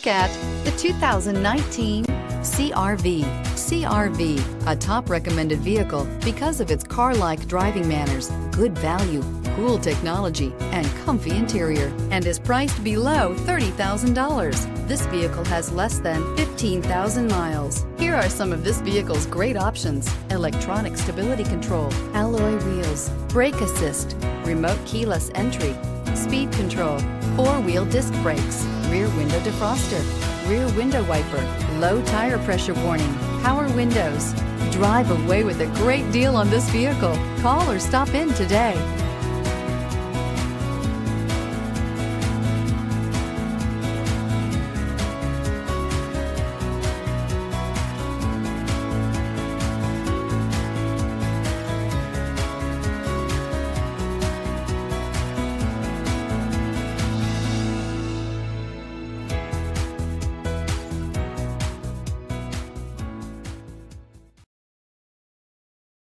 At the 2019 CR-V. CR-V, a top recommended vehicle because of its car-like driving manners, good value, cool technology, and comfy interior, and is priced below $30,000. This vehicle has less than 15,000 miles. Here are some of this vehicle's great options: electronic stability control, alloy wheels, brake assist, remote keyless entry, speed control, four-wheel disc brakes, rear window defroster, rear window wiper, low tire pressure warning, power windows. Drive away with a great deal on this vehicle. Call or stop in today.